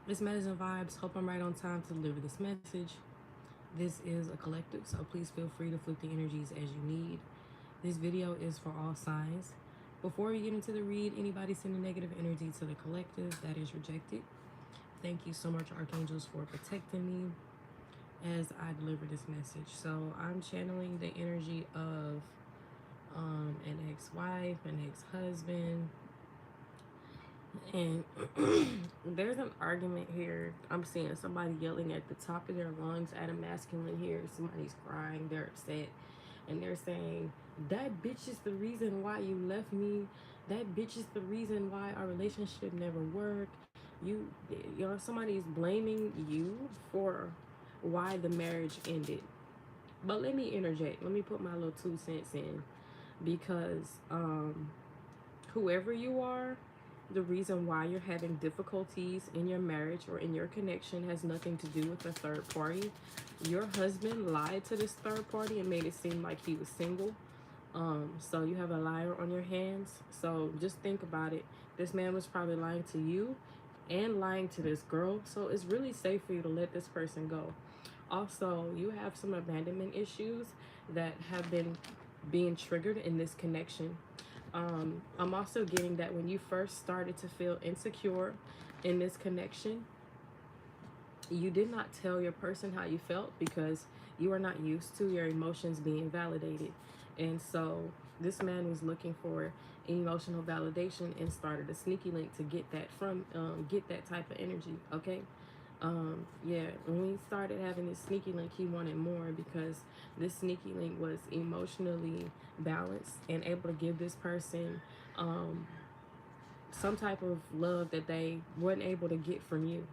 It's Metazenvybz. Hope I'm right on time to deliver this message. This is a collective, so please feel free to flip the energies as you need. This video is for all signs. Before we get into the read, anybody sending negative energy to the collective, that is rejected. Thank you so much, Archangels, for protecting me as I deliver this message. So I'm channeling the energy of an ex-wife, an ex-husband, and there's an argument here. I'm seeing somebody yelling at the top of their lungs at a masculine here. Somebody's crying, they're upset, and they're saying, that bitch is the reason why you left me. That bitch is the reason why our relationship never worked. Somebody's blaming you for why the marriage ended. But let me interject. Let me put my little 2 cents in, because whoever you are, the reason why you're having difficulties in your marriage or in your connection has nothing to do with the third party. Your husband lied to this third party and made it seem like he was single. So you have a liar on your hands. So just think about it. This man was probably lying to you and lying to this girl. So it's really safe for you to let this person go. Also, you have some abandonment issues that have been being triggered in this connection. I'm also getting that when you first started to feel insecure in this connection, you did not tell your person how you felt because you are not used to your emotions being validated. And so this man was looking for emotional validation and started a sneaky link to get that from get that type of energy. Okay. Yeah, when we started having this sneaky link, he wanted more because this sneaky link was emotionally balanced and able to give this person some type of love that they weren't able to get from you.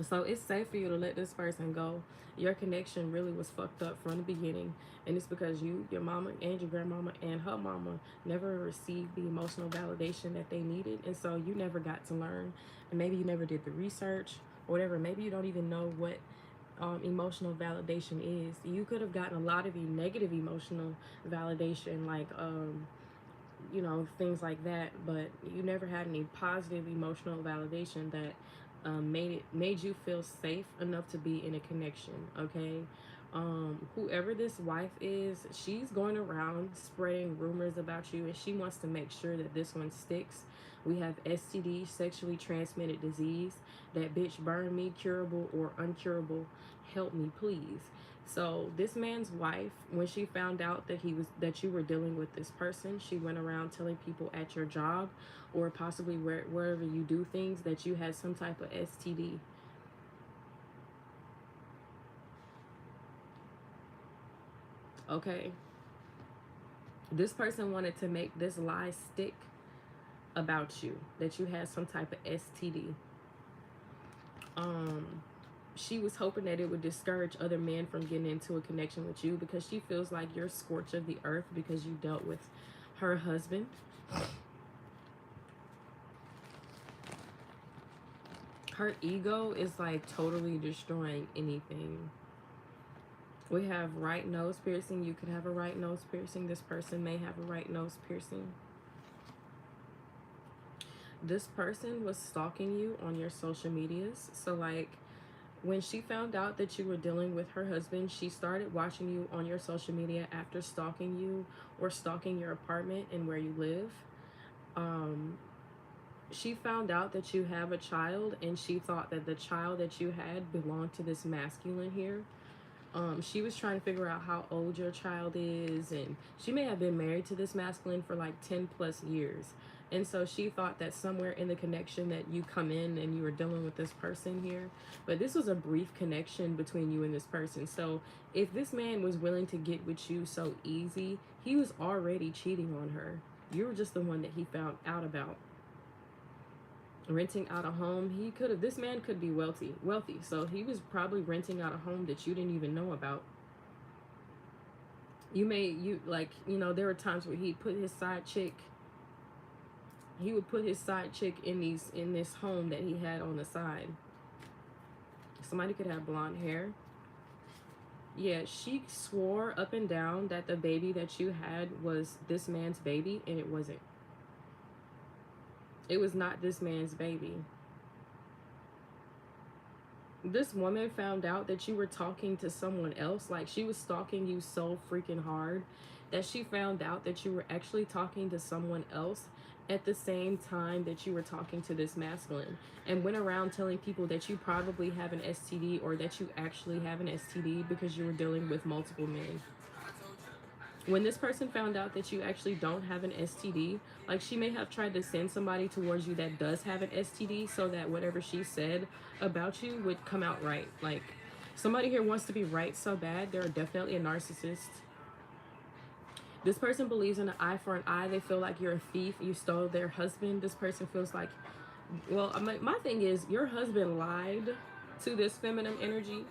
So it's safe for you to let this person go. Your connection really was fucked up from the beginning, and it's because you, your mama, and your grandmama, and her mama never received the emotional validation that they needed, and so you never got to learn, and maybe you never did the research or whatever. Maybe you don't even know what emotional validation is. You could have gotten a lot of negative emotional validation, like things like that, but you never had any positive emotional validation that made you feel safe enough to be in a connection. Okay. Whoever this wife is, she's going around spreading rumors about you, and she wants to make sure that this one sticks. We have STD, sexually transmitted disease. That bitch burn me, curable or uncurable. Help me, please. So this man's wife, when she found out that you were dealing with this person, she went around telling people at your job or possibly wherever you do things that you had some type of STD. Okay. This person wanted to make this lie stick about you, that you had some type of STD. She was hoping that it would discourage other men from getting into a connection with you because she feels like you're scorch of the earth because you dealt with her husband. Her ego is like totally destroying anything. We have right nose piercing. You could have a right nose piercing. This person may have a right nose piercing. This person was stalking you on your social medias. So like when she found out that you were dealing with her husband, she started watching you on your social media after stalking you or stalking your apartment and where you live. She found out that you have a child, and she thought that the child that you had belonged to this masculine here. She was trying to figure out how old your child is, and she may have been married to this masculine for like 10 plus years. And so she thought that somewhere in the connection that you come in and you were dealing with this person here. But this was a brief connection between you and this person. So if this man was willing to get with you so easy, he was already cheating on her. You were just the one that he found out about. Renting out a home, this man could be wealthy, so he was probably renting out a home that you didn't even know about. There were times where he would put his side chick in this home that he had on the side. Somebody could have blonde hair. Yeah, she swore up and down that the baby that you had was this man's baby, and it wasn't. It was not this man's baby. This woman found out that you were talking to someone else. Like, she was stalking you so freaking hard that she found out that you were actually talking to someone else at the same time that you were talking to this masculine, and went around telling people that you probably have an STD, or that you actually have an STD, because you were dealing with multiple men. When this person found out that you actually don't have an STD, like, she may have tried to send somebody towards you that does have an STD, so that whatever she said about you would come out right. Like, somebody here wants to be right so bad. They're definitely a narcissist. This person believes in an eye for an eye. They feel like you're a thief. You stole their husband. This person feels like, well, my thing is, your husband lied to this feminine energy.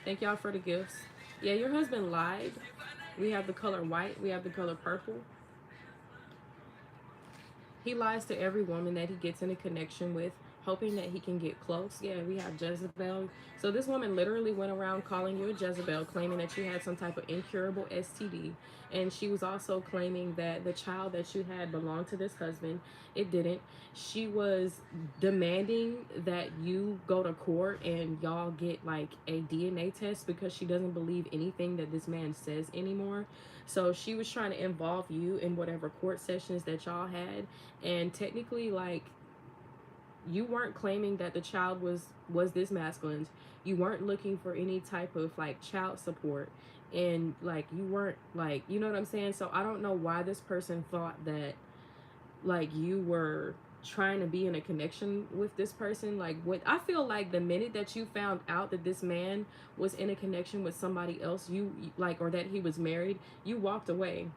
Thank y'all for the gifts. Yeah, your husband lied. We have the color white. We have the color purple. He lies to every woman that he gets in a connection with, hoping that he can get close. Yeah, we have Jezebel. So this woman literally went around calling you a Jezebel, claiming that you had some type of incurable STD. And she was also claiming that the child that you had belonged to this husband. It didn't. She was demanding that you go to court and y'all get like a DNA test, because she doesn't believe anything that this man says anymore. So she was trying to involve you in whatever court sessions that y'all had. And technically, like, you weren't claiming that the child was this masculine's. You weren't looking for any type of like child support, and like, you weren't, like, you know what I'm saying? So I don't know why this person thought that, like, you were trying to be in a connection with this person. Like, what I feel like, the minute that you found out that this man was in a connection with somebody else, you like, or that he was married, you walked away.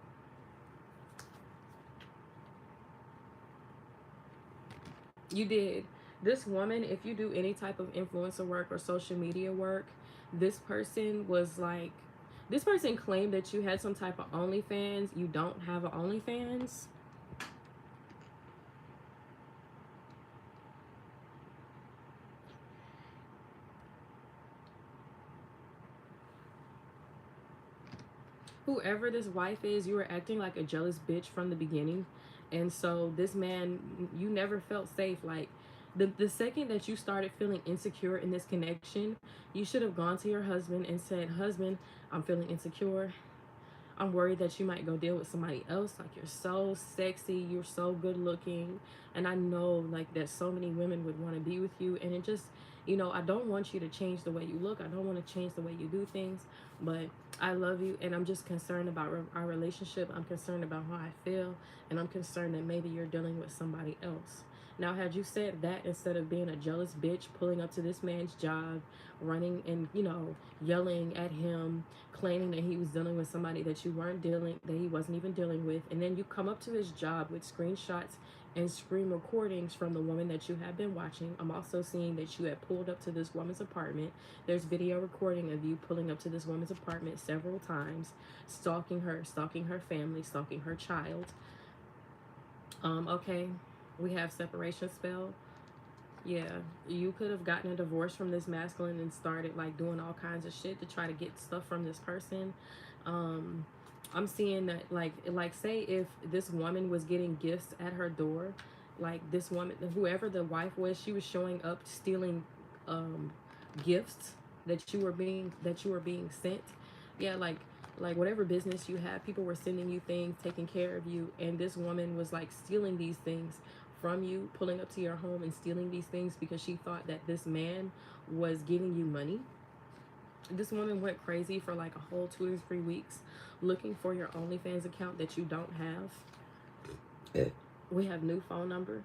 You did. This woman, if you do any type of influencer work or social media work, this person was like, this person claimed that you had some type of OnlyFans. You don't have an OnlyFans. Whoever this wife is, you were acting like a jealous bitch from the beginning. And so this man, you never felt safe. Like, the second that you started feeling insecure in this connection, you should have gone to your husband and said, husband, I'm feeling insecure. I'm worried that you might go deal with somebody else. Like, you're so sexy, you're so good looking, and I know like that so many women would want to be with you. And it just, I don't want you to change the way you look. I don't want to change the way you do things, but I love you, and I'm just concerned about our relationship. I'm concerned about how I feel, and I'm concerned that maybe you're dealing with somebody else. Now, had you said that instead of being a jealous bitch, pulling up to this man's job, running and, yelling at him, claiming that he was dealing with somebody that you weren't dealing, that he wasn't even dealing with, and then you come up to his job with screenshots and screen recordings from the woman that you have been watching. I'm also seeing that you had pulled up to this woman's apartment. There's video recording of you pulling up to this woman's apartment several times, stalking her family, stalking her child. Okay, we have separation spell. Yeah, you could have gotten a divorce from this masculine and started like doing all kinds of shit to try to get stuff from this person. Um, I'm seeing that like say if this woman was getting gifts at her door, like this woman, whoever the wife was, she was showing up stealing um, gifts that you were being sent. Yeah, like whatever business you have, people were sending you things, taking care of you, and this woman was like stealing these things from you, pulling up to your home and stealing these things because she thought that this man was giving you money. This woman went crazy for like a whole 2 to 3 weeks looking for your OnlyFans account that you don't have. We have new phone number.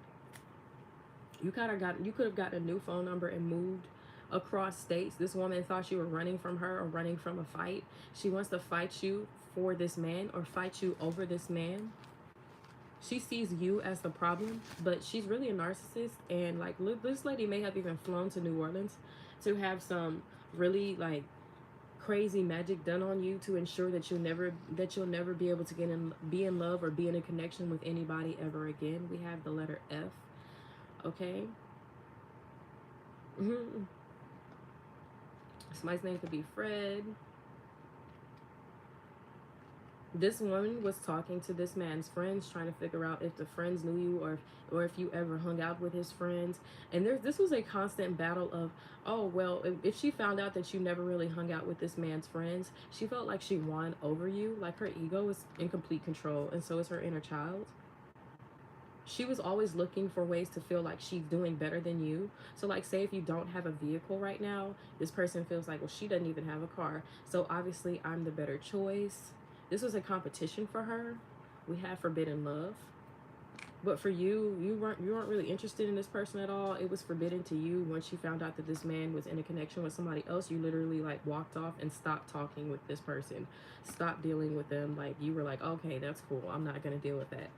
You could have gotten a new phone number and moved across states. This woman thought you were running from her or running from a fight. She wants to fight you for this man or fight you over this man. She sees you as the problem, but she's really a narcissist. And like, this lady may have even flown to New Orleans to have some really like crazy magic done on you to ensure that you'll never be able to be in love or be in a connection with anybody ever again. We have the letter F. Okay. Mm-hmm. Somebody's name could be Fred. This woman was talking to this man's friends, trying to figure out if the friends knew you, or if you ever hung out with his friends. And this was a constant battle of, oh well, if she found out that you never really hung out with this man's friends, she felt like she won over you. Like her ego is in complete control, and so is her inner child. She was always looking for ways to feel like she's doing better than you. So like, say if you don't have a vehicle right now, this person feels like, well, she doesn't even have a car, so obviously I'm the better choice. This was a competition for her. We have forbidden love. But for you, you weren't really interested in this person at all. It was forbidden to you. Once you found out that this man was in a connection with somebody else, you literally like walked off and stopped talking with this person. Stopped dealing with them. Like you were like, okay, that's cool. I'm not gonna deal with that.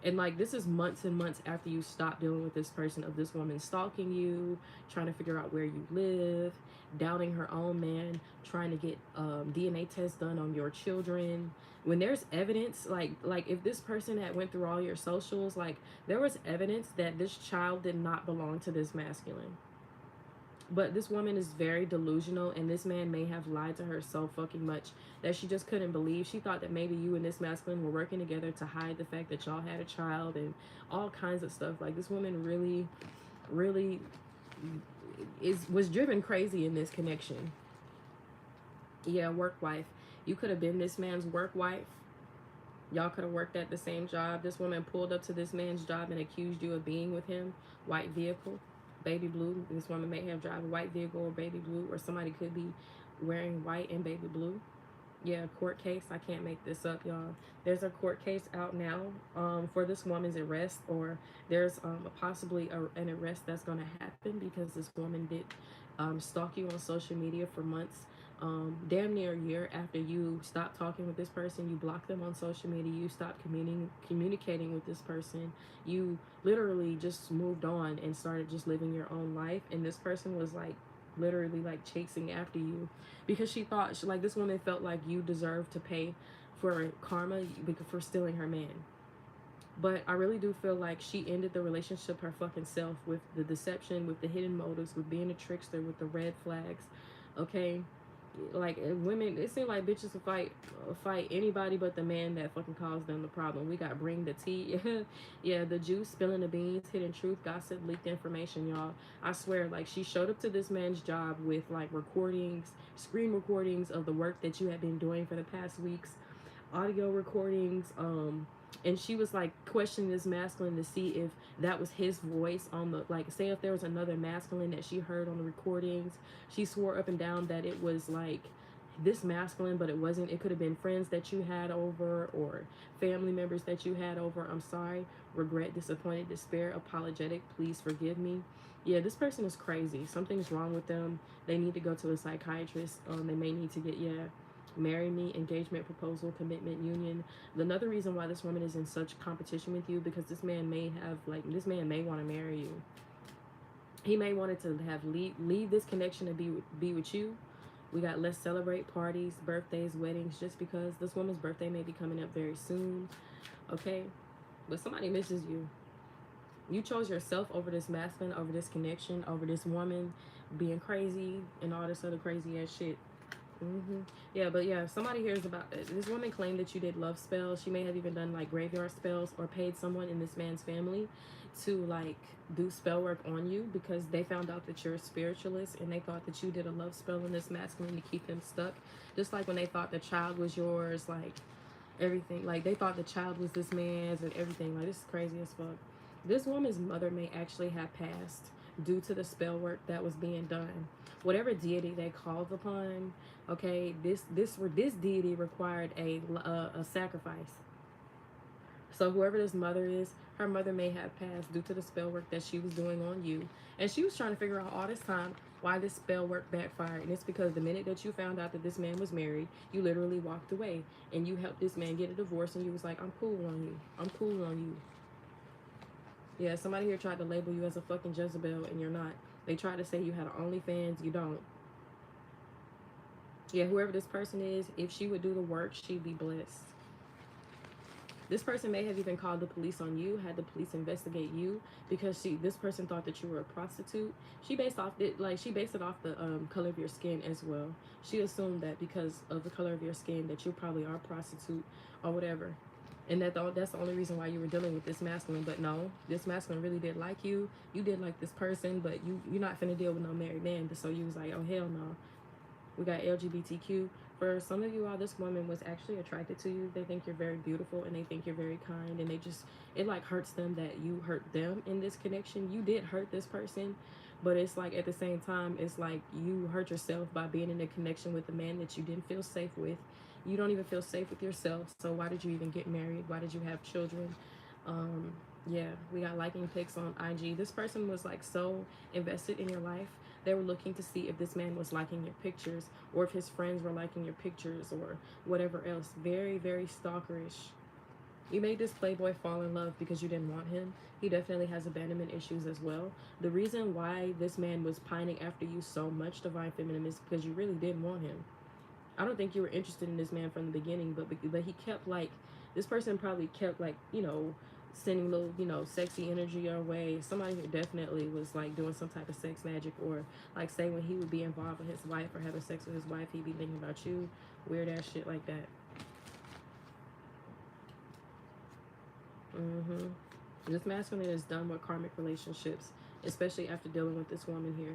And like this is months and months after you stopped dealing with this person, of this woman stalking you, trying to figure out where you live, doubting her own man, trying to get DNA tests done on your children. When there's evidence, like if this person had went through all your socials, like there was evidence that this child did not belong to this masculine. But this woman is very delusional, and this man may have lied to her so fucking much that she just couldn't believe. She thought that maybe you and this masculine were working together to hide the fact that y'all had a child and all kinds of stuff. Like this woman really, really was driven crazy in this connection. Yeah, work wife. You could have been this man's work wife. Y'all could have worked at the same job. This woman pulled up to this man's job and accused you of being with him. White vehicle, baby blue. This woman may have drive a white vehicle or baby blue, or somebody could be wearing white and baby blue. Yeah, court case. I can't make this up, y'all. There's a court case out now for this woman's arrest, or there's possibly an arrest that's going to happen because this woman did stalk you on social media for months. Damn near a year after you stopped talking with this person, you blocked them on social media, you stopped communicating with this person, you literally just moved on and started just living your own life. And this person was like literally like chasing after you because she thought like this woman felt like you deserved to pay for karma for stealing her man. But I really do feel like she ended the relationship her fucking self, with the deception, with the hidden motives, with being a trickster, with the red flags. Okay, like women, it seems like bitches will fight anybody but the man that fucking caused them the problem. We got bring the tea. Yeah, the juice, spilling the beans, hidden truth, gossip, leaked information, y'all. I swear, like she showed up to this man's job with like recordings, screen recordings of the work that you had been doing for the past weeks, audio recordings, and she was like questioning this masculine to see if that was his voice on the, like, say if there was another masculine that she heard on the recordings, she swore up and down that it was like this masculine, but it wasn't. It could have been friends that you had over or family members that you had over. I'm sorry, regret, disappointed, despair, apologetic, please forgive me. Yeah, this person is crazy. Something's wrong with them. They need to go to a psychiatrist. They may need to get, yeah, marry me, engagement, proposal, commitment, union. Another reason why this woman is in such competition with you, because this man may have, like, this man may want to marry you. He may wanted to have leave this connection to be with you. We got let's celebrate parties, birthdays, weddings, just because this woman's birthday may be coming up very soon. Okay, but somebody misses you. You chose yourself over this masculine, over this connection, over this woman being crazy and all this other crazy ass shit. Yeah, but yeah, somebody hears about it. This woman claimed that you did love spells. She may have even done like graveyard spells, or paid someone in this man's family to like do spell work on you because they found out that you're a spiritualist, and they thought that you did a love spell on this masculine to keep him stuck. Just like when they thought the child was yours, like everything. Like they thought the child was this man's and everything. Like this is crazy as fuck. This woman's mother may actually have passed due to the spell work that was being done. Whatever deity they called upon, okay, this deity required a sacrifice. So whoever this mother is, her mother may have passed due to the spell work that she was doing on you, and she was trying to figure out all this time why this spell work backfired. And it's because the minute that you found out that this man was married, you literally walked away and you helped this man get a divorce, and you was like, I'm cool on you. I'm cool on you. Yeah, somebody here tried to label you as a fucking Jezebel, and you're not. They tried to say you had an OnlyFans. You don't. Yeah, whoever this person is, if she would do the work, she'd be blessed. This person may have even called the police on you, had the police investigate you because this person thought that you were a prostitute. She based it off the color of your skin as well. She assumed that because of the color of your skin that you probably are a prostitute or whatever. And that's the only reason why you were dealing with this masculine. But no, this masculine really did like you. You did like this person, but you're not finna deal with no married man. So you was like, oh hell no. We got LGBTQ. For some of you all, this woman was actually attracted to you. They think you're very beautiful and they think you're very kind, and it like hurts them that you hurt them in this connection. You did hurt this person, but it's like at the same time, it's like you hurt yourself by being in a connection with a man that you didn't feel safe with. You don't even feel safe with yourself. So why did you even get married? Why did you have children? Yeah, we got liking pics on IG. This person was like so invested in your life. They were looking to see if this man was liking your pictures or if his friends were liking your pictures or whatever else. Very, very stalkerish. You made this playboy fall in love because you didn't want him. He definitely has abandonment issues as well. The reason why this man was pining after you so much, Divine Feminine, is because you really didn't want him. I don't think you were interested in this man from the beginning, but he kept like, this person probably kept like, sending little, sexy energy your way. Somebody who definitely was like doing some type of sex magic, or like say when he would be involved with his wife or having sex with his wife, he'd be thinking about you. Weird ass shit like that. This masculine is done with karmic relationships, especially after dealing with this woman here.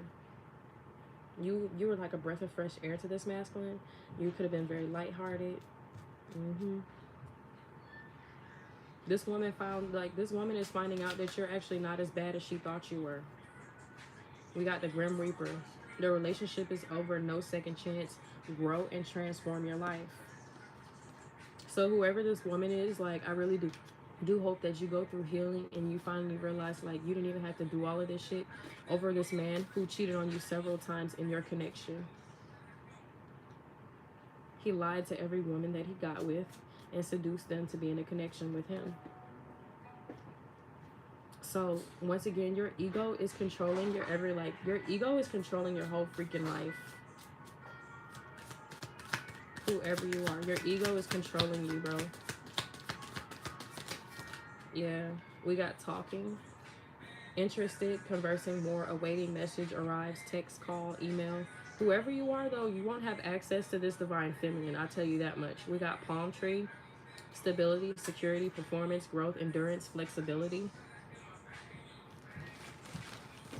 You were like a breath of fresh air to this masculine. You could have been very lighthearted. This woman is finding out that you're actually not as bad as she thought you were. We got the Grim Reaper. The relationship is over. No second chance. Grow and transform your life. So whoever this woman is, like, I really do hope that you go through healing and you finally realize, like, you didn't even have to do all of this shit over this man who cheated on you several times in your connection. He lied to every woman that he got with and seduced them to be in a connection with him. So once again, your ego is controlling your ego is controlling your whole freaking life. Whoever you are, your ego is controlling you, bro. Yeah, we got talking. Interested, conversing more, awaiting message arrives, text, call, email. Whoever you are, though, you won't have access to this divine feminine. I'll tell you that much. We got palm tree, stability, security, performance, growth, endurance, flexibility.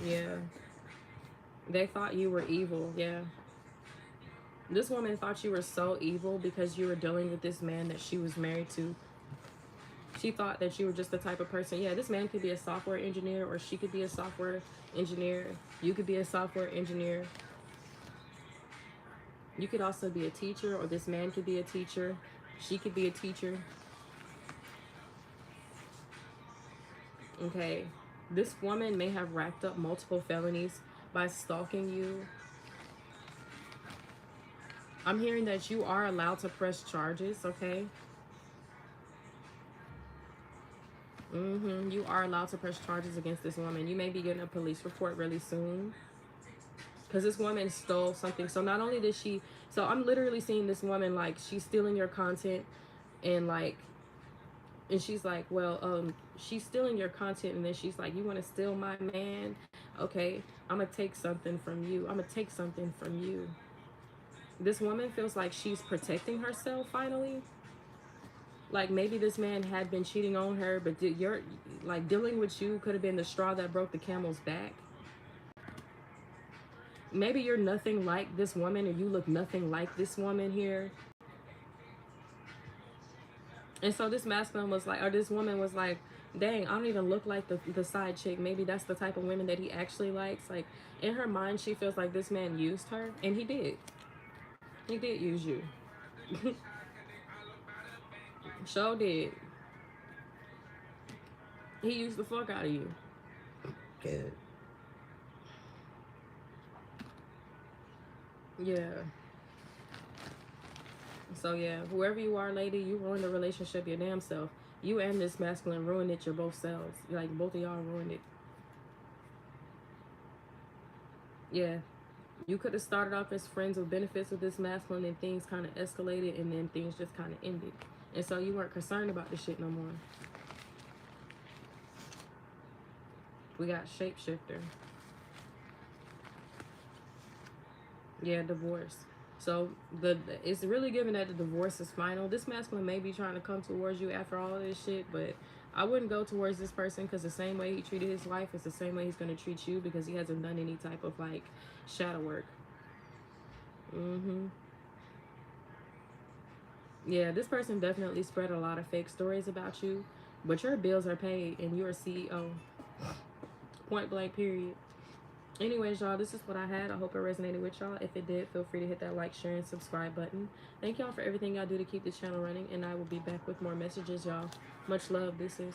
Yeah. They thought you were evil. Yeah. This woman thought you were so evil because you were dealing with this man that she was married to. She thought that you were just the type of person. Yeah, this man could be a software engineer, or she could be a software engineer. You could be a software engineer. You could also be a teacher, or this man could be a teacher. She could be a teacher. Okay. This woman may have racked up multiple felonies by stalking you. I'm hearing that you are allowed to press charges, okay? You are allowed to press charges against this woman. You may be getting a police report really soon. Because this woman stole something. So not only did she... So I'm literally seeing this woman, like, she's stealing your content. And, like... And she's like, well, she's stealing your content. And then she's like, you want to steal my man? Okay, I'm going to take something from you. I'm going to take something from you. This woman feels like she's protecting herself, finally. Like, maybe this man had been cheating on her, but dealing with you could have been the straw that broke the camel's back. Maybe you're nothing like this woman, or you look nothing like this woman here. And so this masculine was like, or this woman was like, dang, I don't even look like the side chick. Maybe that's the type of women that he actually likes. Like, in her mind, she feels like this man used her, and he did. He did use you. Sure did. He used the fuck out of you. Good. Yeah. So yeah, whoever you are, lady, you ruined the relationship your damn self. You and this masculine ruined it your both selves. Like, both of y'all ruined it. Yeah. You could have started off as friends with benefits with this masculine, and things kind of escalated, and then things just kind of ended. And so you weren't concerned about this shit no more. We got shapeshifter. Yeah, divorce. So it's really given that the divorce is final. This masculine may be trying to come towards you after all of this shit, but I wouldn't go towards this person, because the same way he treated his wife is the same way he's going to treat you, because he hasn't done any type of like shadow work. Yeah, this person definitely spread a lot of fake stories about you, but your bills are paid and you're a CEO. Point blank, period. Anyways, y'all, this is what I had. I hope it resonated with y'all. If it did, feel free to hit that like, share, and subscribe button. Thank y'all for everything y'all do to keep the channel running, and I will be back with more messages, y'all. Much love. This is